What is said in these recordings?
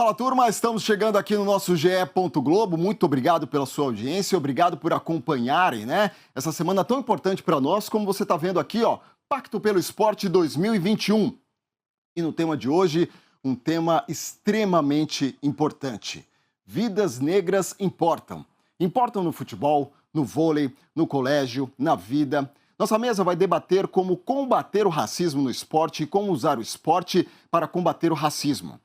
Fala, turma, estamos chegando aqui no nosso GE. Globo. Muito obrigado pela sua audiência, obrigado por acompanharem, né? Essa semana tão importante para nós, como você está vendo aqui, ó, Pacto pelo Esporte 2021. E no tema de hoje, um tema extremamente importante. Vidas negras importam. Importam no futebol, no vôlei, no colégio, na vida. Nossa mesa vai debater como combater o racismo no esporte e como usar o esporte para combater o racismo.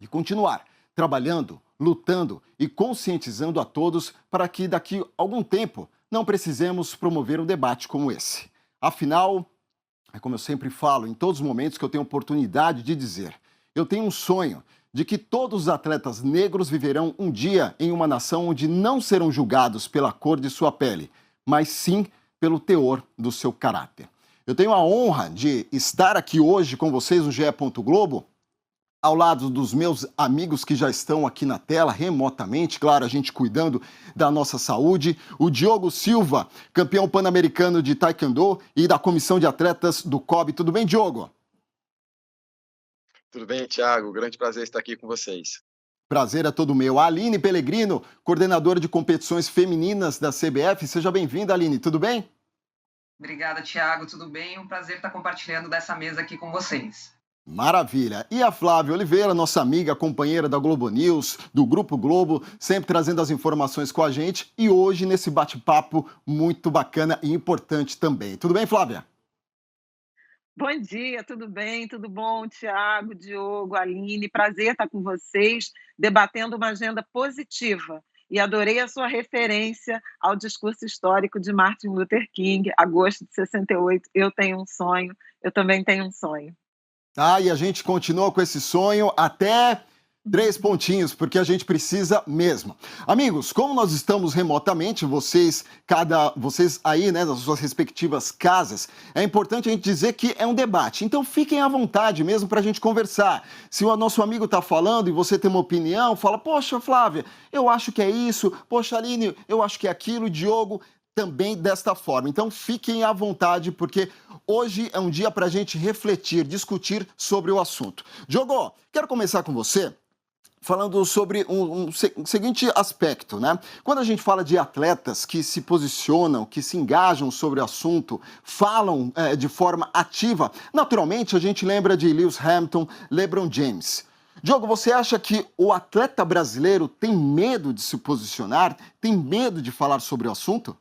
E continuar trabalhando, lutando e conscientizando a todos para que daqui a algum tempo não precisemos promover um debate como esse. Afinal, é como eu sempre falo, em todos os momentos que eu tenho oportunidade de dizer, eu tenho um sonho de que todos os atletas negros viverão um dia em uma nação onde não serão julgados pela cor de sua pele, mas sim pelo teor do seu caráter. Eu tenho a honra de estar aqui hoje com vocês no GE. Globo, ao lado dos meus amigos que já estão aqui na tela remotamente, claro, a gente cuidando da nossa saúde, o Diogo Silva, campeão pan-americano de Taekwondo e da comissão de atletas do COB. Tudo bem, Diogo? Tudo bem, Thiago? Grande prazer estar aqui com vocês. Prazer é todo meu. A Aline Pellegrino, coordenadora de competições femininas da CBF. Seja bem-vinda, Aline. Tudo bem? Obrigada, Thiago. Tudo bem? Um prazer estar compartilhando dessa mesa aqui com vocês. Maravilha. E a Flávia Oliveira, nossa amiga, companheira da Globo News, do Grupo Globo, sempre trazendo as informações com a gente e hoje nesse bate-papo muito bacana e importante também. Tudo bem, Flávia? Bom dia, tudo bem? Tudo bom, Thiago, Diogo, Aline? Prazer estar com vocês, debatendo uma agenda positiva. E adorei a sua referência ao discurso histórico de Martin Luther King, agosto de 68. Eu tenho um sonho, eu também tenho um sonho. E a gente continua com esse sonho até 3 pontinhos, porque a gente precisa mesmo. Amigos, como nós estamos remotamente, vocês aí, né, nas suas respectivas casas, é importante a gente dizer que é um debate. Então fiquem à vontade mesmo para a gente conversar. Se o nosso amigo está falando e você tem uma opinião, fala, poxa, Flávia, eu acho que é isso, poxa, Aline, eu acho que é aquilo, Diogo, também desta forma. Então fiquem à vontade, porque hoje é um dia para a gente refletir, discutir sobre o assunto. Diogo, quero começar com você falando sobre um seguinte aspecto, né? Quando a gente fala de atletas que se posicionam, que se engajam sobre o assunto, falam de forma ativa, naturalmente a gente lembra de Lewis Hamilton, LeBron James. Diogo, você acha que o atleta brasileiro tem medo de se posicionar, tem medo de falar sobre o assunto?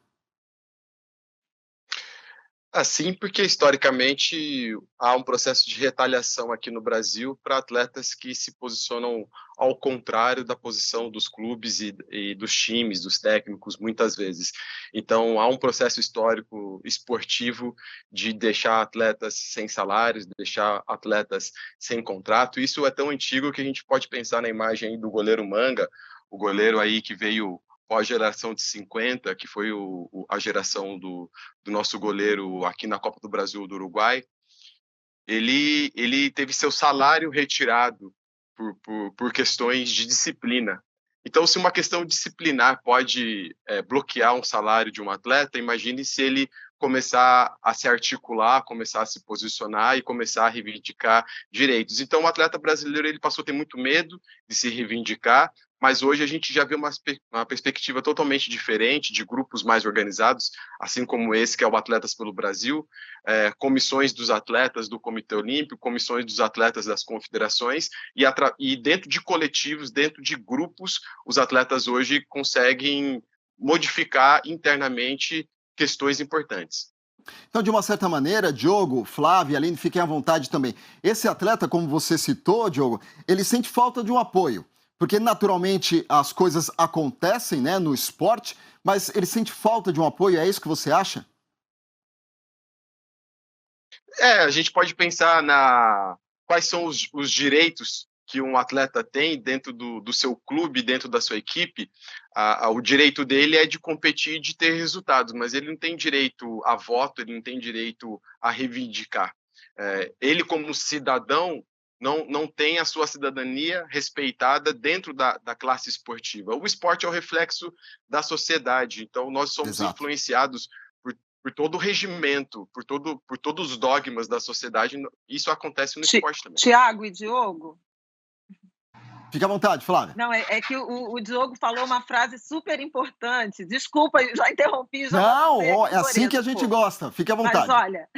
Assim, porque historicamente há um processo de retaliação aqui no Brasil para atletas que se posicionam ao contrário da posição dos clubes e dos times, dos técnicos, muitas vezes. Então, há um processo histórico esportivo de deixar atletas sem salários, deixar atletas sem contrato. Isso é tão antigo que a gente pode pensar na imagem aí do goleiro Manga, o goleiro aí que veio pós-geração de 50, que foi a geração do nosso goleiro aqui na Copa do Brasil do Uruguai. Ele teve seu salário retirado por questões de disciplina. Então, se uma questão disciplinar pode bloquear um salário de um atleta, imagine se ele começar a se articular, começar a se posicionar e começar a reivindicar direitos. Então, o atleta brasileiro ele passou a ter muito medo de se reivindicar, mas hoje a gente já vê uma perspectiva totalmente diferente de grupos mais organizados, assim como esse que é o Atletas pelo Brasil, comissões dos atletas do Comitê Olímpico, comissões dos atletas das confederações, e dentro de coletivos, dentro de grupos, os atletas hoje conseguem modificar internamente questões importantes. Então, de uma certa maneira, Diogo, Flávia, Aline, fiquem à vontade também. Esse atleta, como você citou, Diogo, ele sente falta de um apoio. Porque naturalmente as coisas acontecem, né, no esporte, mas ele sente falta de um apoio, é isso que você acha? A gente pode pensar quais são os direitos que um atleta tem dentro do seu clube, dentro da sua equipe. O direito dele é de competir e de ter resultados, mas ele não tem direito a voto, ele não tem direito a reivindicar. Ele, como cidadão, não tem a sua cidadania respeitada dentro da classe esportiva. O esporte é o reflexo da sociedade, então nós somos Exato. influenciados por todo o regimento, por todos os dogmas da sociedade. Isso acontece no esporte também. Tiago e Diogo? Fique à vontade, Flávia. Não, é que o Diogo falou uma frase super importante. Desculpa, eu já interrompi, já Não, baguncei ó, aqui é o assim que a Lourenço um gente pouco. gosta. Fique à Mas vontade. olha,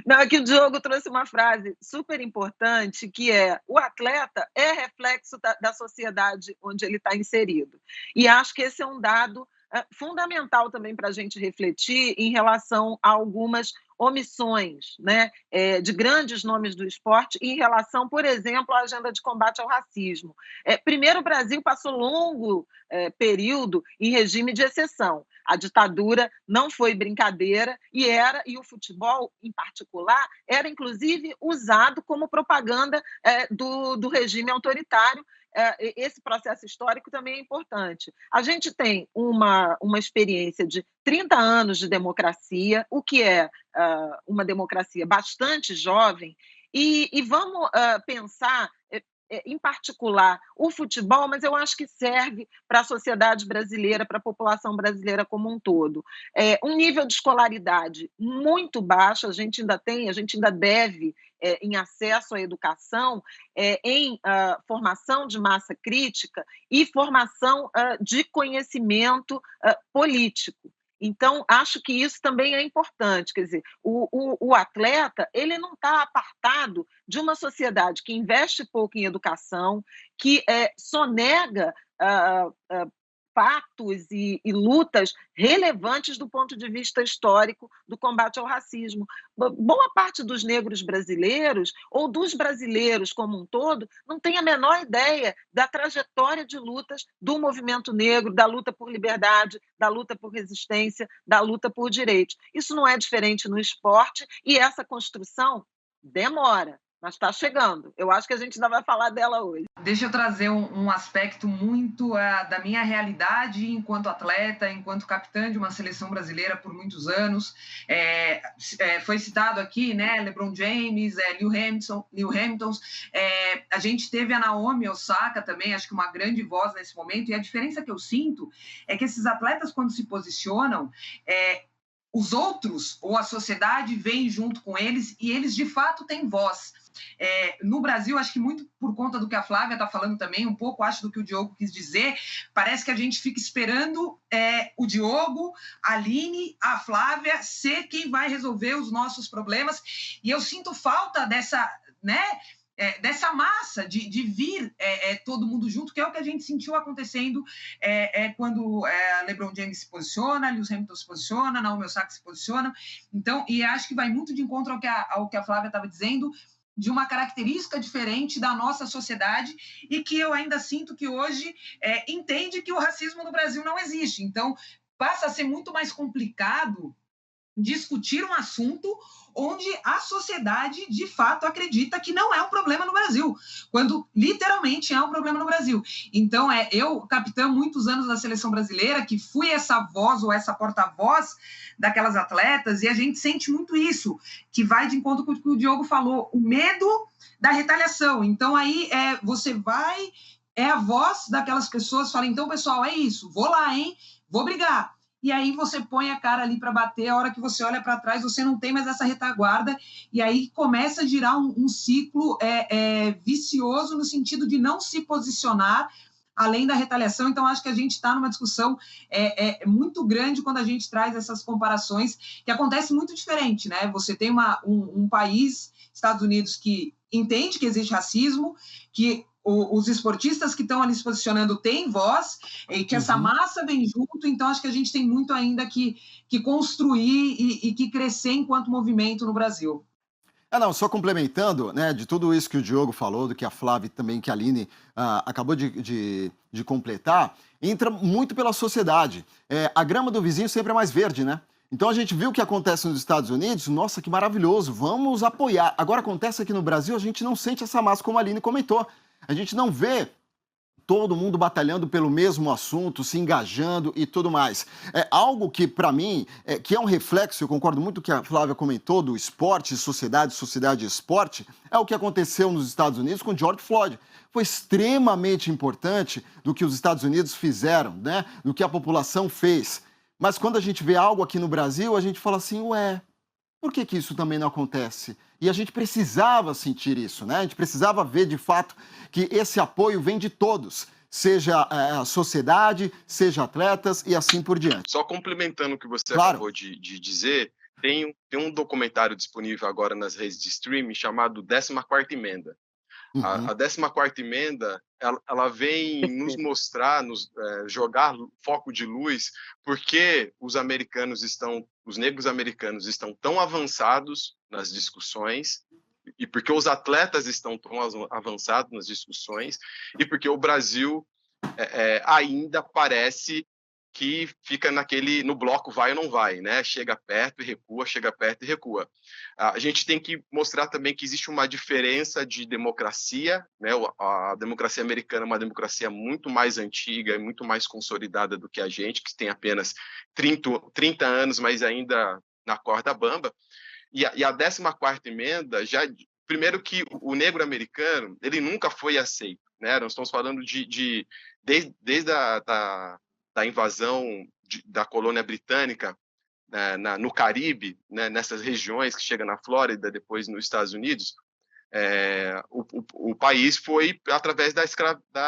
não, é que o Diogo trouxe uma frase super importante, que é: o atleta é reflexo da sociedade onde ele está inserido. E acho que esse é um dado fundamental também para a gente refletir em relação a algumas omissões, né, de grandes nomes do esporte em relação, por exemplo, à agenda de combate ao racismo. Primeiro, o Brasil passou longo período em regime de exceção. A ditadura não foi brincadeira e o futebol, em particular, era inclusive usado como propaganda do regime autoritário. Esse processo histórico também é importante. A gente tem uma experiência de 30 anos de democracia, o que é uma democracia bastante jovem, e vamos pensar, em particular, o futebol, mas eu acho que serve para a sociedade brasileira, para a população brasileira como um todo. Um nível de escolaridade muito baixo, a gente ainda deve, em acesso à educação, em formação de massa crítica e formação de conhecimento político. Então, acho que isso também é importante. Quer dizer, o atleta, ele não está apartado de uma sociedade que investe pouco em educação, que sonega fatos e lutas relevantes do ponto de vista histórico do combate ao racismo. Boa parte dos negros brasileiros, ou dos brasileiros como um todo, não tem a menor ideia da trajetória de lutas do movimento negro, da luta por liberdade, da luta por resistência, da luta por direitos. Isso não é diferente no esporte e essa construção demora, mas está chegando. Eu acho que a gente ainda vai falar dela hoje. Deixa eu trazer um aspecto muito da minha realidade enquanto atleta, enquanto capitã de uma seleção brasileira por muitos anos. Foi citado aqui, né, LeBron James, Lewis Hamilton. A gente teve a Naomi Osaka também, acho que uma grande voz nesse momento. E a diferença que eu sinto é que esses atletas, quando se posicionam, os outros ou a sociedade vem junto com eles e eles, de fato, têm voz. No Brasil, acho que muito por conta do que a Flávia está falando também, um pouco acho do que o Diogo quis dizer, parece que a gente fica esperando o Diogo, a Aline, a Flávia ser quem vai resolver os nossos problemas, e eu sinto falta dessa, né, dessa massa de vir todo mundo junto, que é o que a gente sentiu acontecendo quando LeBron James se posiciona, Lewis Hamilton se posiciona, Naomi Osaka se posiciona. Então, e acho que vai muito de encontro ao que a Flávia estava dizendo, de uma característica diferente da nossa sociedade e que eu ainda sinto que hoje entende que o racismo no Brasil não existe. Então, passa a ser muito mais complicado discutir um assunto onde a sociedade, de fato, acredita que não é um problema no Brasil, quando literalmente é um problema no Brasil. Então, eu, capitã, muitos anos da seleção brasileira, que fui essa voz ou essa porta-voz daquelas atletas, e a gente sente muito isso, que vai de encontro com o que o Diogo falou, o medo da retaliação. Então, aí você vai, é a voz daquelas pessoas, fala, então, pessoal, é isso, vou lá, hein, vou brigar. E aí você põe a cara ali para bater, a hora que você olha para trás, você não tem mais essa retaguarda, e aí começa a girar um ciclo vicioso no sentido de não se posicionar além da retaliação. Então, acho que a gente está numa discussão muito grande quando a gente traz essas comparações, que acontece muito diferente, né? Você tem um país, Estados Unidos, que entende que existe racismo, que os esportistas que estão ali se posicionando têm voz, e que essa massa vem junto. Então, acho que a gente tem muito ainda que construir e que crescer enquanto movimento no Brasil. Não, só complementando, né, de tudo isso que o Diogo falou, do que a Flávia e também que a Aline acabou de completar, entra muito pela sociedade. A grama do vizinho sempre é mais verde, né? Então a gente viu o que acontece nos Estados Unidos, nossa, que maravilhoso, vamos apoiar. Agora acontece aqui no Brasil, a gente não sente essa massa, como a Aline comentou. A gente não vê todo mundo batalhando pelo mesmo assunto, se engajando e tudo mais. É algo que, para mim, que é um reflexo, eu concordo muito com o que a Flávia comentou, do esporte, sociedade e esporte, é o que aconteceu nos Estados Unidos com George Floyd. Foi extremamente importante do que os Estados Unidos fizeram, né? Do que a população fez. Mas quando a gente vê algo aqui no Brasil, a gente fala assim, Por que que isso também não acontece? E a gente precisava sentir isso, né? A gente precisava ver, de fato, que esse apoio vem de todos, seja a sociedade, seja atletas e assim por diante. Só complementando o que você Claro. acabou de dizer, tem um documentário disponível agora nas redes de streaming chamado 14ª Emenda. Uhum. A 14ª Emenda, ela vem nos Perfeito. mostrar, jogar foco de luz, porque os negros americanos estão tão avançados nas discussões, e porque os atletas estão tão avançados nas discussões, e porque o Brasil ainda parece que fica no bloco vai ou não vai, né? Chega perto e recua, chega perto e recua. A gente tem que mostrar também que existe uma diferença de democracia, né? A democracia americana é uma democracia muito mais antiga e muito mais consolidada do que a gente, que tem apenas 30 anos, mas ainda na corda bamba. E a 14ª Emenda, primeiro que o negro americano, ele nunca foi aceito, né? Nós estamos falando desde da invasão da colônia britânica, né, no Caribe, né, nessas regiões que chega na Flórida, depois nos Estados Unidos, o país foi através da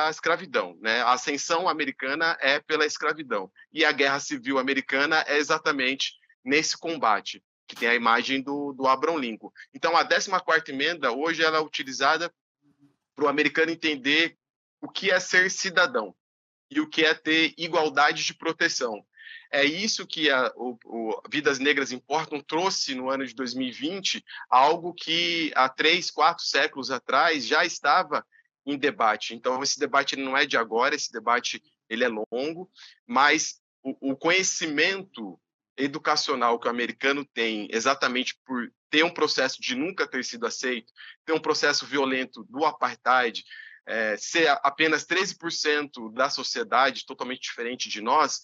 escravidão, né? A ascensão americana é pela escravidão, e a Guerra Civil Americana é exatamente nesse combate, que tem a imagem do Abraham Lincoln. Então, a 14ª Emenda, hoje, ela é utilizada para o americano entender o que é ser cidadão e o que é ter igualdade de proteção. É isso que o Vidas Negras Importam trouxe no ano de 2020, algo que há 3, 4 séculos atrás já estava em debate. Então, esse debate ele não é de agora, esse debate ele é longo, mas o conhecimento educacional que o americano tem, exatamente por ter um processo de nunca ter sido aceito, ter um processo violento do apartheid, ser apenas 13% da sociedade totalmente diferente de nós,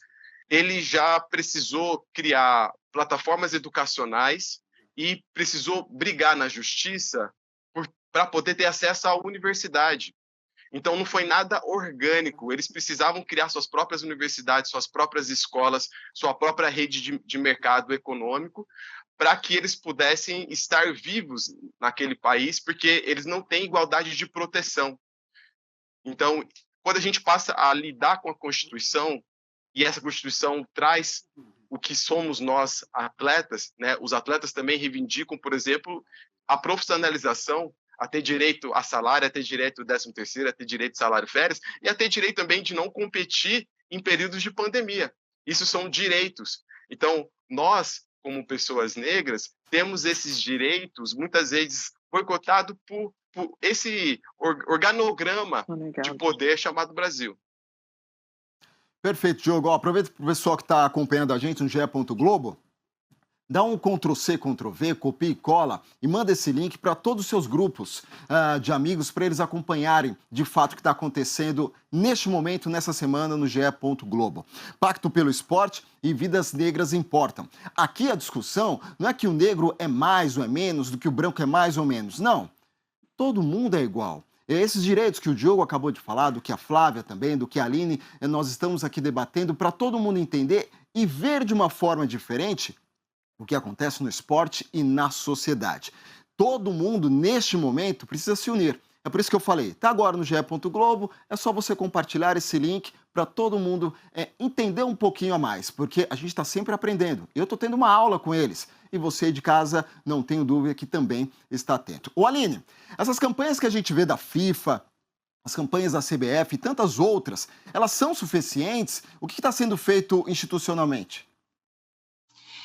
ele já precisou criar plataformas educacionais e precisou brigar na justiça para poder ter acesso à universidade. Então, não foi nada orgânico. Eles precisavam criar suas próprias universidades, suas próprias escolas, sua própria rede de mercado econômico, para que eles pudessem estar vivos naquele país, porque eles não têm igualdade de proteção. Então, quando a gente passa a lidar com a Constituição, e essa Constituição traz o que somos nós, atletas, né? Os atletas também reivindicam, por exemplo, a profissionalização, a ter direito a salário, a ter direito ao 13º, a ter direito a salário férias, e a ter direito também de não competir em períodos de pandemia. Isso são direitos. Então, nós, como pessoas negras, temos esses direitos, muitas vezes, boicotados por esse organograma de poder chamado Brasil. Perfeito, Diogo. Aproveita para o pessoal que está acompanhando a gente no GE. Globo, dá um Ctrl+C, Ctrl+V, copia e cola e manda esse link para todos os seus grupos de amigos para eles acompanharem de fato o que está acontecendo neste momento, nessa semana no GE. Globo. Pacto pelo Esporte e Vidas Negras Importam. Aqui a discussão não é que o negro é mais ou é menos, do que o branco é mais ou menos. Não. Todo mundo é igual. Esses direitos que o Diogo acabou de falar, do que a Flávia também, do que a Aline, nós estamos aqui debatendo para todo mundo entender e ver de uma forma diferente o que acontece no esporte e na sociedade. Todo mundo, neste momento, precisa se unir. É por isso que eu falei, está agora no GE. Globo, é só você compartilhar esse link para todo mundo entender um pouquinho a mais, porque a gente está sempre aprendendo. Eu estou tendo uma aula com eles e você de casa, não tenho dúvida que também está atento. Ô Aline, essas campanhas que a gente vê da FIFA, as campanhas da CBF e tantas outras, elas são suficientes? O que está sendo feito institucionalmente?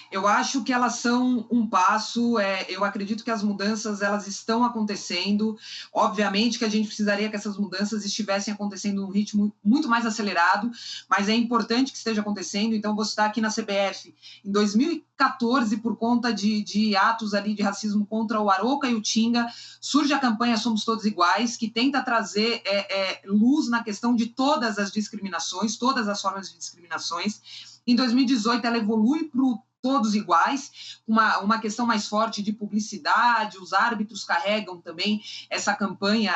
Eu acho que elas são um passo, eu acredito que as mudanças elas estão acontecendo. Obviamente que a gente precisaria que essas mudanças estivessem acontecendo num ritmo muito mais acelerado, mas é importante que esteja acontecendo. Então, vou citar aqui na CBF, em 2014, por conta de atos ali de racismo contra o Arouca e o Tinga, surge a campanha Somos Todos Iguais, que tenta trazer luz na questão de todas as discriminações, todas as formas de discriminações. Em 2018, ela evolui para o Todos Iguais, uma questão mais forte de publicidade, os árbitros carregam também essa campanha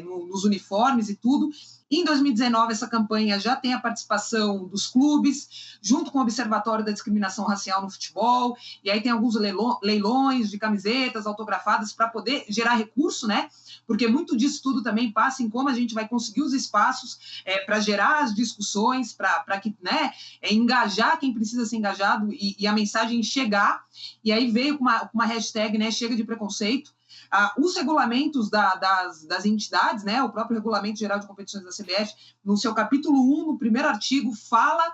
nos uniformes e tudo, Em 2019, essa campanha já tem a participação dos clubes, junto com o Observatório da Discriminação Racial no Futebol, e aí tem alguns leilões de camisetas autografadas para poder gerar recurso, né? Porque muito disso tudo também passa em como a gente vai conseguir os espaços para gerar as discussões, para que, né, engajar quem precisa ser engajado e a mensagem chegar. E aí veio com uma hashtag, né, chega de preconceito. Os regulamentos das entidades, né, o próprio Regulamento Geral de Competições da CBF, no seu capítulo 1, no primeiro artigo, fala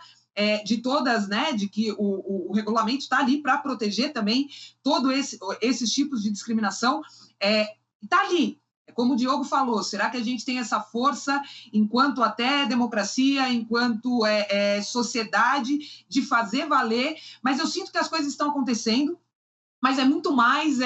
de todas, né, de que o regulamento está ali para proteger também todos esses tipos de discriminação. Está ali. Como o Diogo falou, será que a gente tem essa força, enquanto até democracia, enquanto sociedade, de fazer valer? Mas eu sinto que as coisas estão acontecendo, mas é muito mais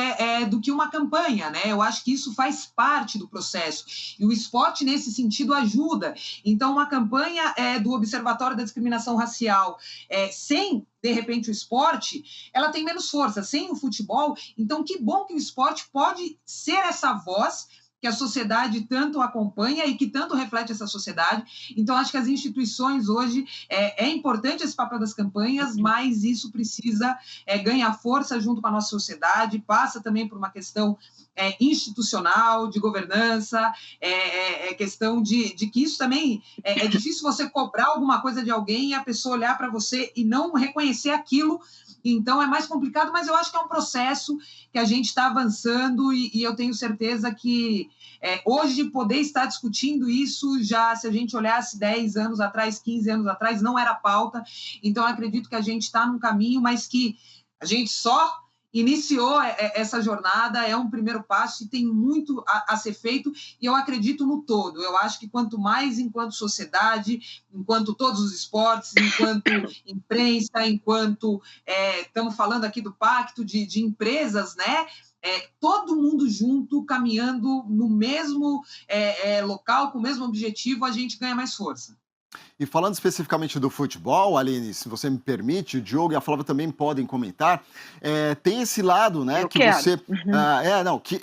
do que uma campanha, né? Eu acho que isso faz parte do processo. E o esporte, nesse sentido, ajuda. Então, uma campanha do Observatório da Discriminação Racial, sem, de repente, o esporte, ela tem menos força. Sem o futebol, então, que bom que o esporte pode ser essa voz que a sociedade tanto acompanha e que tanto reflete essa sociedade. Então, acho que as instituições hoje, é importante esse papel das campanhas, mas isso precisa ganhar força junto com a nossa sociedade, passa também por uma questão institucional, de governança, questão de que isso também é difícil você cobrar alguma coisa de alguém e a pessoa olhar para você e não reconhecer aquilo. Então, é mais complicado, mas eu acho que é um processo que a gente está avançando e eu tenho certeza que hoje poder estar discutindo isso já, se a gente olhasse 10 anos atrás, 15 anos atrás, não era pauta. Então, eu acredito que a gente está num caminho, mas que a gente só iniciou essa jornada, é um primeiro passo e tem muito a ser feito, e eu acredito no todo. Eu acho que quanto mais, enquanto sociedade, enquanto todos os esportes, enquanto imprensa, enquanto estamos falando aqui do pacto de empresas, né? Todo mundo junto, caminhando no mesmo local, com o mesmo objetivo, a gente ganha mais força. E falando especificamente do futebol, Aline, se você me permite, o Diogo e a Flávia também podem comentar, tem esse lado, né, Eu que quero. você...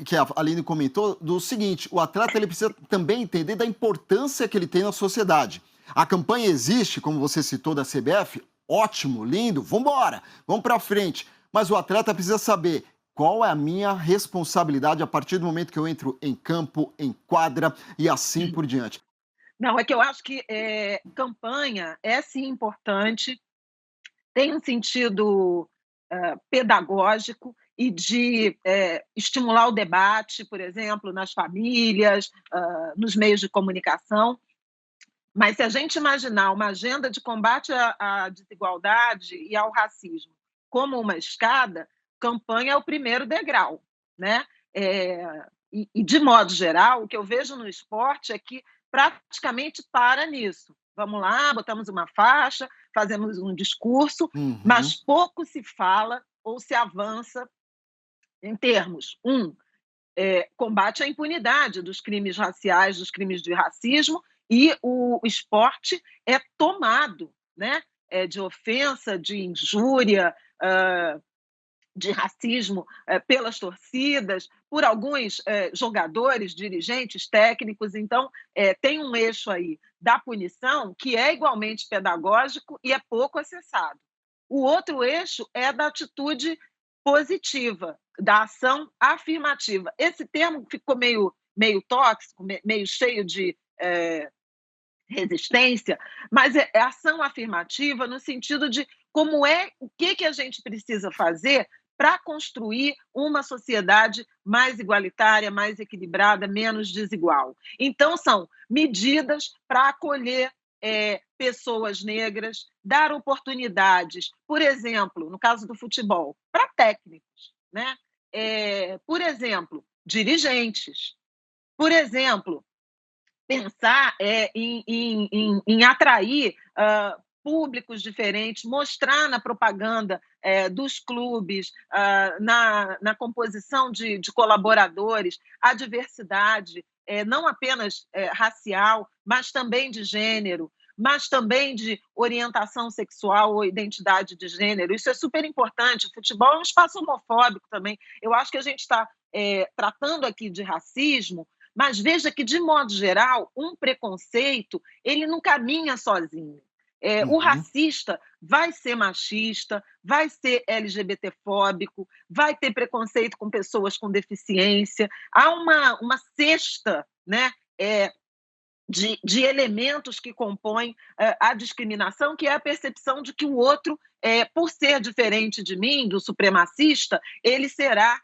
que a Aline comentou, do seguinte, o atleta ele precisa também entender da importância que ele tem na sociedade. A campanha existe, como você citou, da CBF, ótimo, lindo, vambora, vamos para frente. Mas o atleta precisa saber qual é a minha responsabilidade a partir do momento que eu entro em campo, em quadra e assim por diante. Não, é que eu acho que campanha é sim importante, tem um sentido pedagógico e de estimular o debate, por exemplo, nas famílias, nos meios de comunicação. Mas se a gente imaginar uma agenda de combate à desigualdade e ao racismo como uma escada, campanha é o primeiro degrau, né? E, de modo geral, o que eu vejo no esporte é que praticamente para nisso. Vamos lá, botamos uma faixa, fazemos um discurso, mas pouco se fala ou se avança em termos, combate à impunidade dos crimes raciais, dos crimes de racismo, e o esporte é tomado, né, de ofensa, de injúria, de racismo pelas torcidas, por alguns jogadores, dirigentes, técnicos. Então, tem um eixo aí da punição que é igualmente pedagógico e é pouco acessado. O outro eixo é da atitude positiva, da ação afirmativa. Esse termo ficou meio tóxico, meio cheio de resistência, mas é ação afirmativa no sentido de o que a gente precisa fazer para construir uma sociedade mais igualitária, mais equilibrada, menos desigual. Então, são medidas para acolher pessoas negras, dar oportunidades, por exemplo, no caso do futebol, para técnicos, né? Por exemplo, dirigentes, por exemplo, pensar em atrair públicos diferentes, mostrar na propaganda dos clubes, na composição de colaboradores, a diversidade, não apenas racial, mas também de gênero, mas também de orientação sexual ou identidade de gênero. Isso é super importante. O futebol é um espaço homofóbico também. Eu acho que a gente está tratando aqui de racismo, Mas veja que, de modo geral, um preconceito ele não caminha sozinho. O Uhum. racista vai ser machista, vai ser LGBTfóbico, vai ter preconceito com pessoas com deficiência. Há uma cesta, né, de elementos que compõem a discriminação, que é a percepção de que o outro, por ser diferente de mim, do supremacista, ele será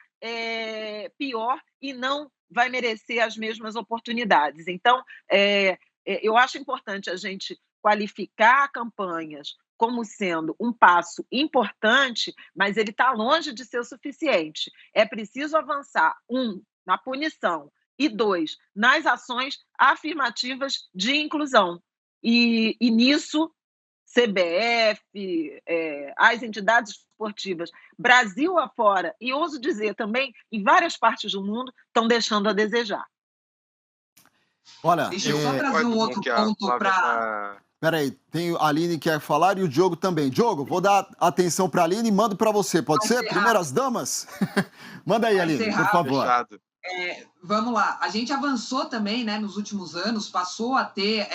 pior e não vai merecer as mesmas oportunidades. Então, eu acho importante a gente qualificar campanhas como sendo um passo importante, mas ele está longe de ser o suficiente. É preciso avançar, na punição, e 2, nas ações afirmativas de inclusão. E nisso, CBF, as entidades esportivas, Brasil afora, e ouso dizer também, em várias partes do mundo, estão deixando a desejar. Olha, Deixa eu só trazer Concordo um com o outro que a ponto Flávia para. está. peraí, tem a Aline que quer falar e o Diogo também. Diogo, vou dar atenção para a Aline e mando para você, pode Vai ser? ser Primeiras damas? Manda aí, Vai ser Aline, por rápido. favor. Fechado. Vamos lá, a gente avançou também, né, nos últimos anos, passou a ter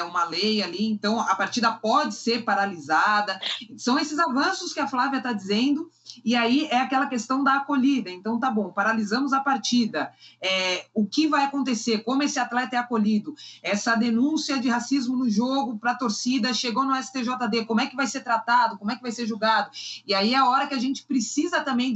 uma lei ali, então a partida pode ser paralisada. São esses avanços que a Flávia está dizendo, e aí é aquela questão da acolhida. Então, tá bom, paralisamos a partida. O que vai acontecer? Como esse atleta é acolhido? Essa denúncia de racismo no jogo para a torcida chegou no STJD, como é que vai ser tratado? Como é que vai ser julgado? E aí é a hora que a gente precisa também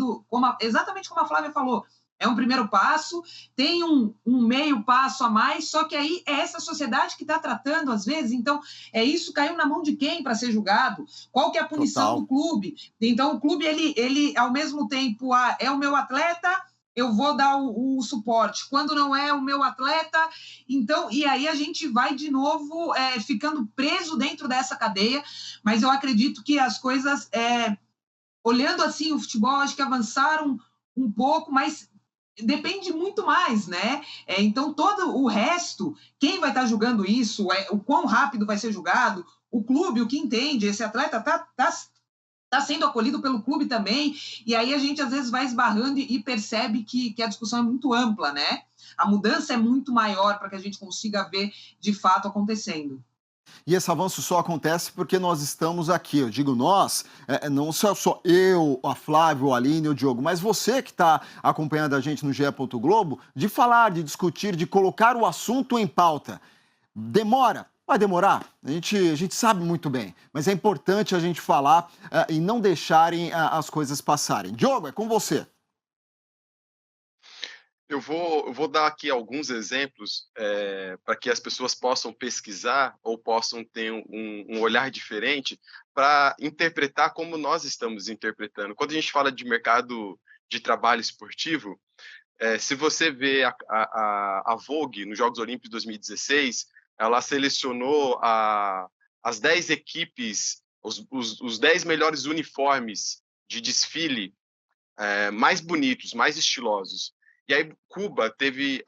exatamente como a Flávia falou, é um primeiro passo, tem um meio passo a mais, só que aí é essa sociedade que está tratando, às vezes, então, isso caiu na mão de quem para ser julgado? Qual que é a punição do clube? Então, o clube, ele ao mesmo tempo, é o meu atleta, eu vou dar o suporte. Quando não é o meu atleta, então, e aí a gente vai de novo ficando preso dentro dessa cadeia, mas eu acredito que as coisas, olhando assim o futebol, acho que avançaram um pouco, mas depende muito mais, né? Então, todo o resto, quem vai estar julgando isso, o quão rápido vai ser julgado, o clube, o que entende, esse atleta está sendo acolhido pelo clube também, e aí a gente às vezes vai esbarrando e percebe que a discussão é muito ampla, né? A mudança é muito maior para que a gente consiga ver de fato acontecendo. E esse avanço só acontece porque nós estamos aqui. Eu digo nós, não só eu, a Flávia, a Aline, o Diogo, mas você que está acompanhando a gente no GE. Globo, de falar, de discutir, de colocar o assunto em pauta. Demora? Vai demorar, a gente sabe muito bem, mas é importante a gente falar e não deixarem as coisas passarem. Diogo, é com você. Eu vou dar aqui alguns exemplos para que as pessoas possam pesquisar ou possam ter um olhar diferente para interpretar como nós estamos interpretando. Quando a gente fala de mercado de trabalho esportivo, se você vê a Vogue nos Jogos Olímpicos de 2016, ela selecionou as 10 equipes, os 10 melhores uniformes de desfile mais bonitos, mais estilosos. E aí Cuba teve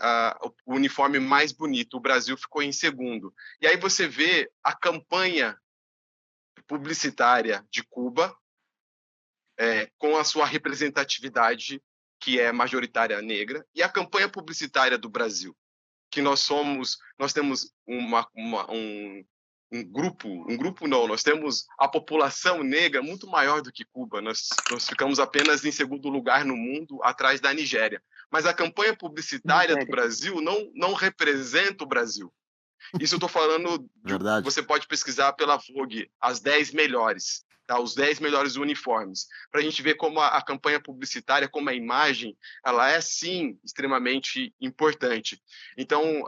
o uniforme mais bonito, o Brasil ficou em segundo. E aí você vê a campanha publicitária de Cuba com a sua representatividade, que é majoritária negra, e a campanha publicitária do Brasil, que nós temos nós temos a população negra muito maior do que Cuba, nós ficamos apenas em segundo lugar no mundo, atrás da Nigéria. Mas a campanha publicitária do Brasil não representa o Brasil. Isso eu estou falando, você pode pesquisar pela Vogue, as 10 melhores, tá? Os 10 melhores uniformes, para a gente ver como a campanha publicitária, como a imagem, ela é, sim, extremamente importante. Então,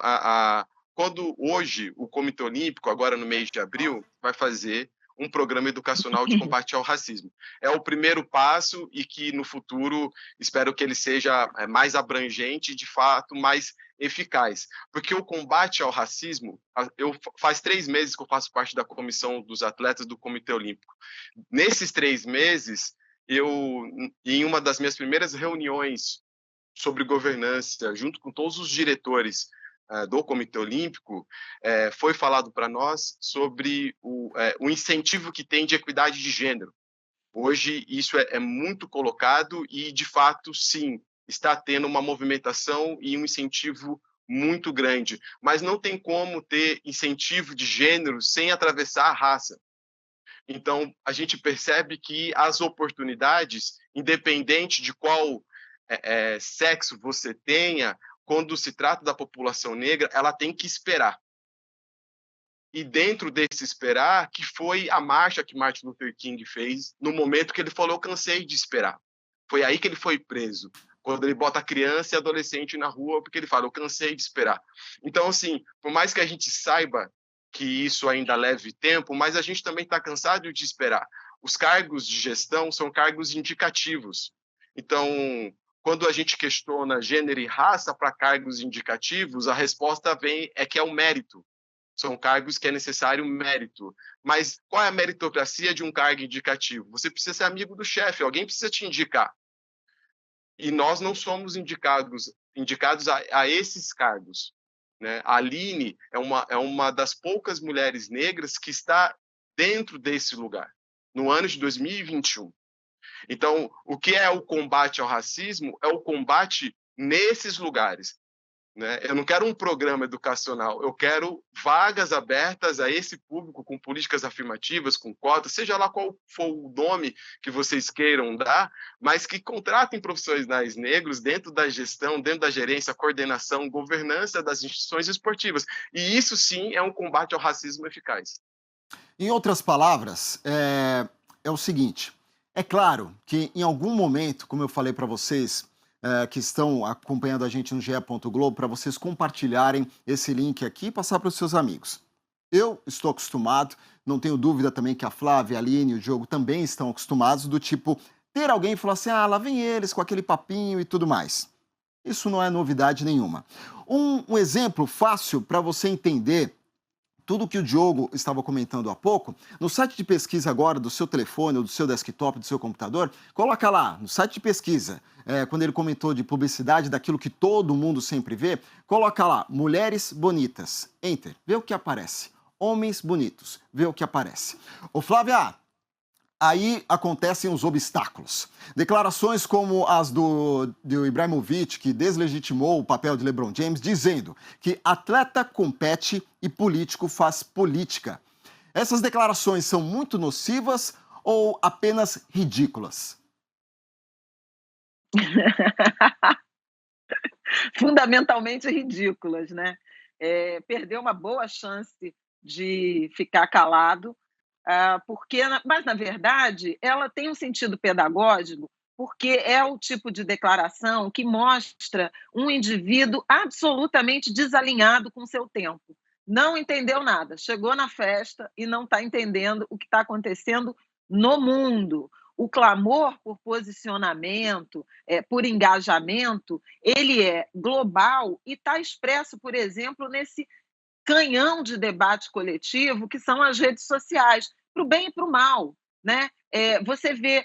quando hoje o Comitê Olímpico, agora no mês de abril, vai fazer um programa educacional de combate ao racismo. É o primeiro passo e que, no futuro, espero que ele seja mais abrangente e, de fato, mais eficaz. Porque o combate ao racismo, faz 3 meses que eu faço parte da comissão dos atletas do Comitê Olímpico. Nesses 3 meses, em uma das minhas primeiras reuniões sobre governança, junto com todos os diretores do Comitê Olímpico, foi falado para nós sobre o incentivo que tem de equidade de gênero. Hoje isso é muito colocado e, de fato, sim, está tendo uma movimentação e um incentivo muito grande, mas não tem como ter incentivo de gênero sem atravessar a raça. Então, a gente percebe que as oportunidades, independente de qual sexo você tenha, quando se trata da população negra, ela tem que esperar. E dentro desse esperar, que foi a marcha que Martin Luther King fez no momento que ele falou: eu cansei de esperar. Foi aí que ele foi preso, quando ele bota criança e adolescente na rua, porque ele fala: eu cansei de esperar. Então, assim, por mais que a gente saiba que isso ainda leve tempo, mas a gente também está cansado de esperar. Os cargos de gestão são cargos indicativos. Então, quando a gente questiona gênero e raça para cargos indicativos, a resposta é que é o mérito. São cargos que é necessário mérito. Mas qual é a meritocracia de um cargo indicativo? Você precisa ser amigo do chefe, alguém precisa te indicar. E nós não somos indicados a esses cargos, né? A Aline é uma das poucas mulheres negras que está dentro desse lugar, no ano de 2021. Então, o que é o combate ao racismo? É o combate nesses lugares. Né? Eu não quero um programa educacional, eu quero vagas abertas a esse público com políticas afirmativas, com cotas, seja lá qual for o nome que vocês queiram dar, mas que contratem profissionais negros dentro da gestão, dentro da gerência, coordenação, governança das instituições esportivas. E isso sim é um combate ao racismo eficaz. Em outras palavras, é o seguinte, é claro que em algum momento, como eu falei para vocês, que estão acompanhando a gente no GE. Globo, para vocês compartilharem esse link aqui e passar para os seus amigos. Eu estou acostumado, não tenho dúvida também que a Flávia, a Aline e o Diogo também estão acostumados, do tipo, ter alguém e falar assim, lá vem eles com aquele papinho e tudo mais. Isso não é novidade nenhuma. Um exemplo fácil para você entender tudo que o Diogo estava comentando há pouco, no site de pesquisa agora do seu telefone ou do seu desktop, do seu computador, coloca lá, no site de pesquisa, quando ele comentou de publicidade, daquilo que todo mundo sempre vê, coloca lá, mulheres bonitas, enter, vê o que aparece. Homens bonitos, vê o que aparece. Ô Flávia, aí acontecem os obstáculos. Declarações como as do Ibrahimovic, que deslegitimou o papel de LeBron James, dizendo que atleta compete e político faz política. Essas declarações são muito nocivas ou apenas ridículas? Fundamentalmente ridículas, né? Perdeu uma boa chance de ficar calado, mas, na verdade, ela tem um sentido pedagógico, porque é o tipo de declaração que mostra um indivíduo absolutamente desalinhado com o seu tempo. Não entendeu nada, chegou na festa e não está entendendo o que está acontecendo no mundo. O clamor por posicionamento, por engajamento, ele é global e está expresso, por exemplo, nesse canhão de debate coletivo que são as redes sociais, para o bem e para o mal, né? Você vê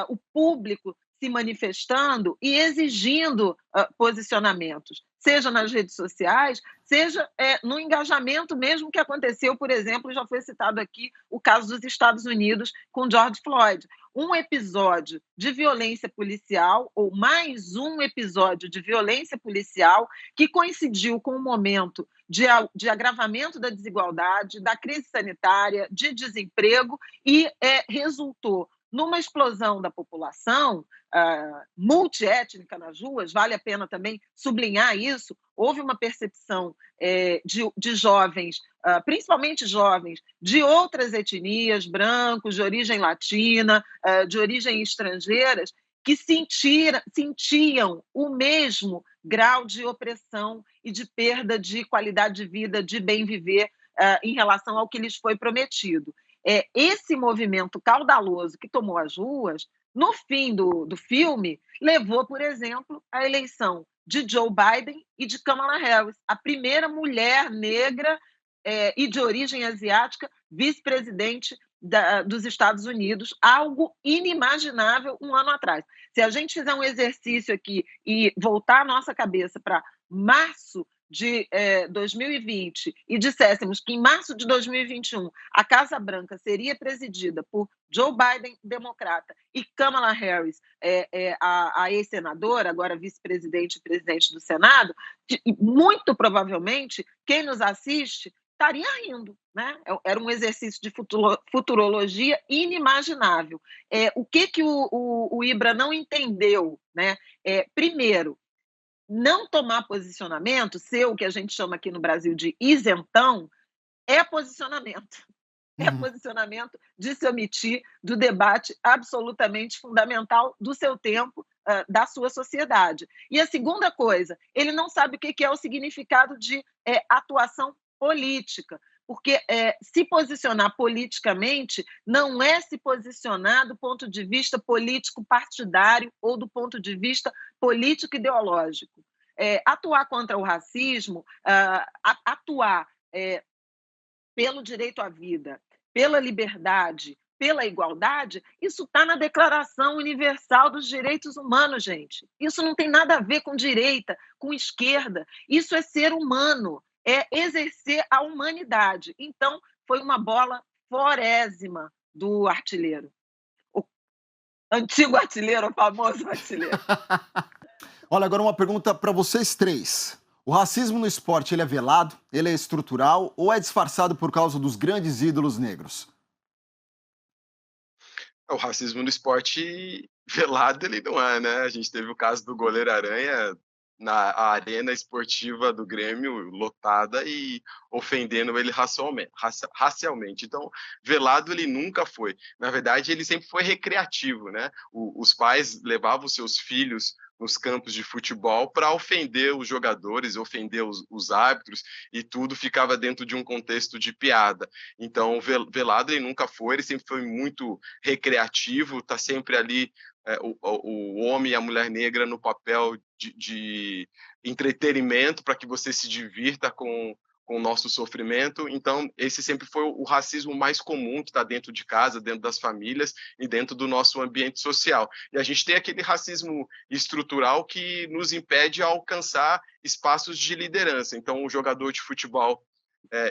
o público se manifestando e exigindo posicionamentos, seja nas redes sociais, seja no engajamento mesmo que aconteceu, por exemplo, já foi citado aqui o caso dos Estados Unidos com George Floyd. Um episódio de violência policial, ou mais um episódio de violência policial, que coincidiu com um momento de agravamento da desigualdade, da crise sanitária, de desemprego, e resultou numa explosão da população multiétnica nas ruas. Vale a pena também sublinhar isso. Houve uma percepção de jovens, principalmente jovens, de outras etnias, brancos, de origem latina, de origem estrangeiras, que sentiam o mesmo grau de opressão e de perda de qualidade de vida, de bem viver em relação ao que lhes foi prometido. Esse movimento caudaloso que tomou as ruas, no fim do filme, levou, por exemplo, à eleição de Joe Biden e de Kamala Harris, a primeira mulher negra e de origem asiática vice-presidente dos Estados Unidos, algo inimaginável um ano atrás. Se a gente fizer um exercício aqui e voltar a nossa cabeça para março de 2020 e disséssemos que em março de 2021 a Casa Branca seria presidida por Joe Biden, democrata, e Kamala Harris, a ex-senadora, agora vice-presidente e presidente do Senado, muito provavelmente quem nos assiste estaria rindo, né? Era um exercício de futurologia inimaginável. O que o Ibra não entendeu, né? Primeiro, não tomar posicionamento, ser o que a gente chama aqui no Brasil de isentão, é posicionamento. É posicionamento de se omitir do debate absolutamente fundamental do seu tempo, da sua sociedade. E a segunda coisa, ele não sabe o que é o significado de atuação política, porque se posicionar politicamente não é se posicionar do ponto de vista político partidário ou do ponto de vista político ideológico. Atuar contra o racismo, atuar pelo direito à vida, pela liberdade, pela igualdade, isso está na Declaração Universal dos Direitos Humanos, gente. Isso não tem nada a ver com direita, com esquerda. Isso é ser humano, é exercer a humanidade. Então, foi uma bola forésima do artilheiro. O antigo artilheiro, o famoso artilheiro. Olha, agora uma pergunta para vocês três. O racismo no esporte, ele é velado, ele é estrutural ou é disfarçado por causa dos grandes ídolos negros? O racismo no esporte velado ele não é, né? A gente teve o caso do goleiro Aranha na arena esportiva do Grêmio lotada e ofendendo ele racialmente. Então, velado ele nunca foi. Na verdade, ele sempre foi recreativo, né? Os pais levavam seus filhos nos campos de futebol para ofender os jogadores, ofender os árbitros, e tudo ficava dentro de um contexto de piada. Então, velado ele nunca foi, ele sempre foi muito recreativo, está sempre ali o homem e a mulher negra no papel de entretenimento para que você se divirta com o nosso sofrimento. Então, esse sempre foi o racismo mais comum que está dentro de casa, dentro das famílias e dentro do nosso ambiente social. E a gente tem aquele racismo estrutural que nos impede de alcançar espaços de liderança. Então, o jogador de futebol,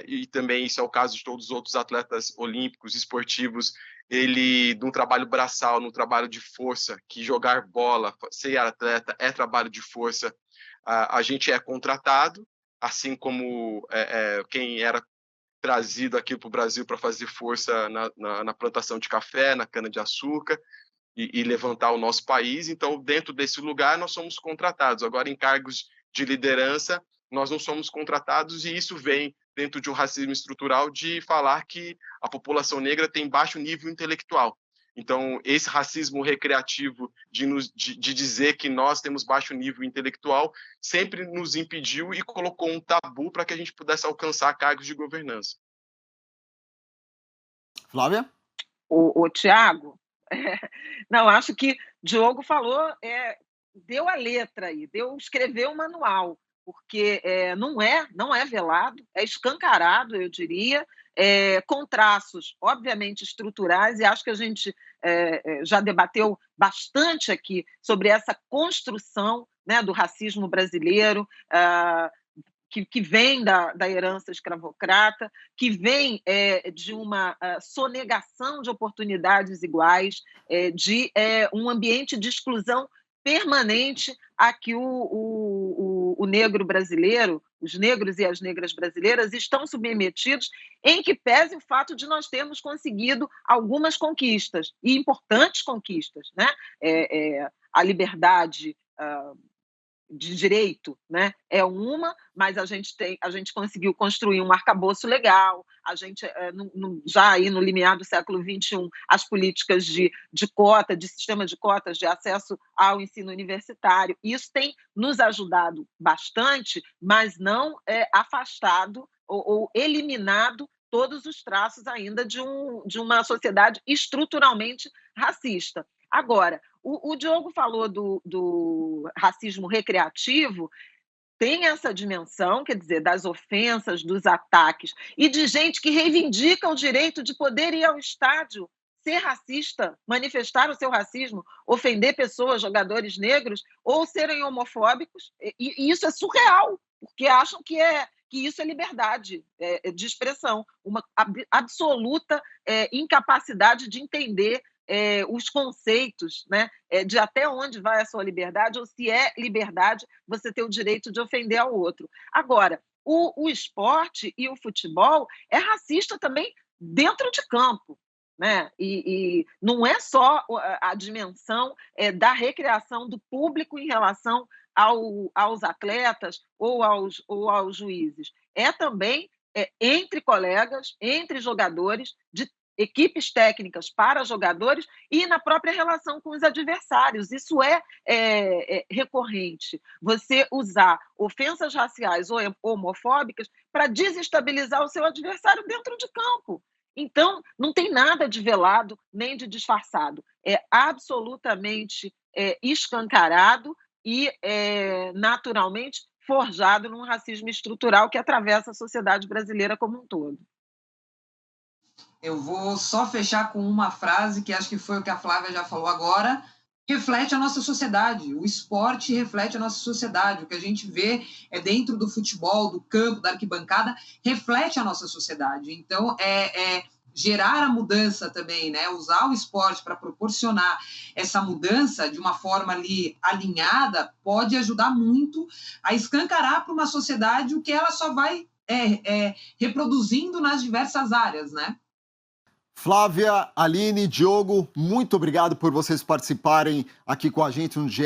e também isso é o caso de todos os outros atletas olímpicos, esportivos, ele, num trabalho braçal, num trabalho de força, que jogar bola, ser atleta é trabalho de força, a gente é contratado, assim como quem era trazido aqui para o Brasil para fazer força na plantação de café, na cana-de-açúcar, e levantar o nosso país. Então, dentro desse lugar, nós somos contratados. Agora, em cargos de liderança, nós não somos contratados, e isso vem dentro de um racismo estrutural de falar que a população negra tem baixo nível intelectual. Então, esse racismo recreativo de dizer que nós temos baixo nível intelectual sempre nos impediu e colocou um tabu para que a gente pudesse alcançar cargos de governança. Flávia? O Tiago, não, acho que Diogo falou, deu a letra aí, escreveu o manual, porque não é velado, é escancarado, eu diria, com traços, obviamente, estruturais, e acho que a gente já debateu bastante aqui sobre essa construção, né, do racismo brasileiro, que vem da herança escravocrata, que vem de uma sonegação de oportunidades iguais, de um ambiente de exclusão permanente a que o negro brasileiro, os negros e as negras brasileiras estão submetidos, em que pese o fato de nós termos conseguido algumas conquistas, e importantes conquistas, né? A liberdade de direito, né? É uma, mas a gente conseguiu construir um arcabouço legal, a gente, já aí no limiar do século XXI, as políticas de cota, de sistema de cotas de acesso ao ensino universitário, isso tem nos ajudado bastante, mas não afastado ou eliminado todos os traços ainda de uma sociedade estruturalmente racista. Agora, o Diogo falou do racismo recreativo, tem essa dimensão, quer dizer, das ofensas, dos ataques, e de gente que reivindica o direito de poder ir ao estádio, ser racista, manifestar o seu racismo, ofender pessoas, jogadores negros, ou serem homofóbicos, e isso é surreal. porque acham que isso é liberdade de expressão, uma absoluta incapacidade de entender os conceitos, né, de até onde vai a sua liberdade, ou se é liberdade você ter o direito de ofender ao outro. Agora, o esporte e o futebol é racista também dentro de campo, né? E não é só a dimensão da recreação do público em relação aos atletas ou aos juízes. É também entre colegas, entre jogadores, de equipes técnicas para jogadores e na própria relação com os adversários. Isso é recorrente. Você usar ofensas raciais ou homofóbicas para desestabilizar o seu adversário dentro de campo. Então, não tem nada de velado nem de disfarçado. É absolutamente escancarado e, naturalmente, forjado num racismo estrutural que atravessa a sociedade brasileira como um todo. Eu vou só fechar com uma frase que acho que foi o que a Flávia já falou agora. Reflete a nossa sociedade, o esporte reflete a nossa sociedade, o que a gente vê dentro do futebol, do campo, da arquibancada, reflete a nossa sociedade. Então, gerar a mudança também, né? Usar o esporte para proporcionar essa mudança de uma forma ali alinhada pode ajudar muito a escancarar para uma sociedade o que ela só vai reproduzindo nas diversas áreas, né? Flávia, Aline, Diogo, muito obrigado por vocês participarem aqui com a gente no GE.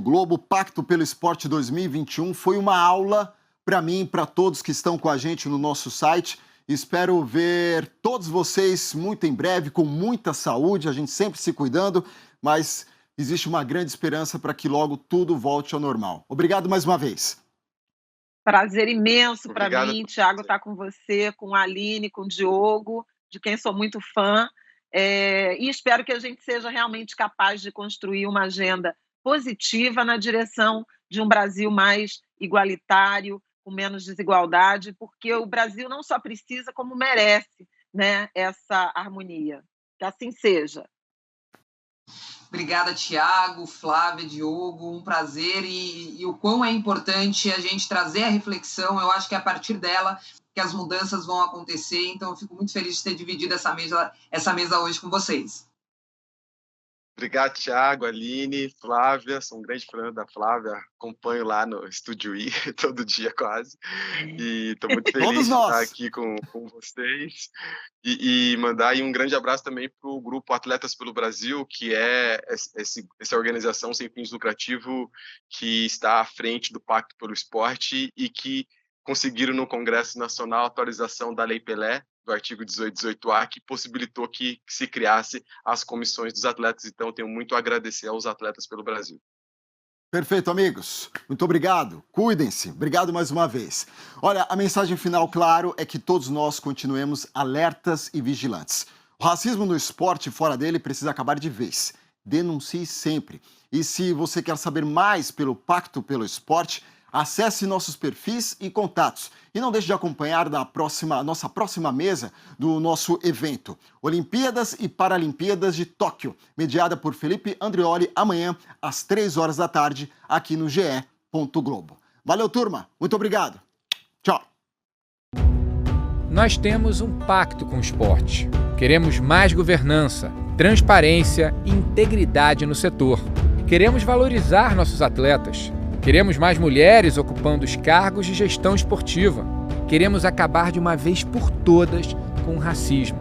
Globo. Pacto pelo Esporte 2021 foi uma aula para mim, para todos que estão com a gente no nosso site. Espero ver todos vocês muito em breve, com muita saúde, a gente sempre se cuidando, mas existe uma grande esperança para que logo tudo volte ao normal. Obrigado mais uma vez. Prazer imenso para mim, Thiago, estar com você, com a Aline, com o Diogo, de quem sou muito fã, e espero que a gente seja realmente capaz de construir uma agenda positiva na direção de um Brasil mais igualitário, com menos desigualdade, porque o Brasil não só precisa, como merece, né, essa harmonia. Que assim seja. Obrigada, Thiago, Flávia, Diogo, um prazer, e o quão é importante a gente trazer a reflexão. Eu acho que é a partir dela que as mudanças vão acontecer, então eu fico muito feliz de ter dividido essa mesa hoje com vocês. Obrigado, Thiago, Aline, Flávia, sou um grande fã da Flávia, acompanho lá no Estúdio I todo dia quase, e estou muito feliz de estar aqui com vocês, e mandar aí um grande abraço também para o Grupo Atletas pelo Brasil, que é essa organização sem fins lucrativos que está à frente do Pacto pelo Esporte e que conseguiram no Congresso Nacional a atualização da Lei Pelé, do artigo 18A, que possibilitou que se criasse as comissões dos atletas. Então, tenho muito a agradecer aos atletas pelo Brasil. Perfeito, amigos. Muito obrigado. Cuidem-se. Obrigado mais uma vez. Olha, a mensagem final, claro, é que todos nós continuemos alertas e vigilantes. O racismo no esporte e fora dele precisa acabar de vez. Denuncie sempre. E se você quer saber mais pelo Pacto pelo Esporte, acesse nossos perfis e contatos. E não deixe de acompanhar a nossa próxima mesa do nosso evento, Olimpíadas e Paralimpíadas de Tóquio, mediada por Felipe Andreoli, amanhã, às 3 horas da tarde, aqui no GE. Globo. Valeu, turma. Muito obrigado. Tchau. Nós temos um pacto com o esporte. Queremos mais governança, transparência e integridade no setor. Queremos valorizar nossos atletas. Queremos mais mulheres ocupando os cargos de gestão esportiva. Queremos acabar de uma vez por todas com o racismo.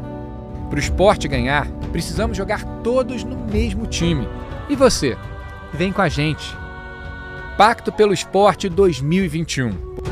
Para o esporte ganhar, precisamos jogar todos no mesmo time. E você? Vem com a gente. Pacto pelo Esporte 2021.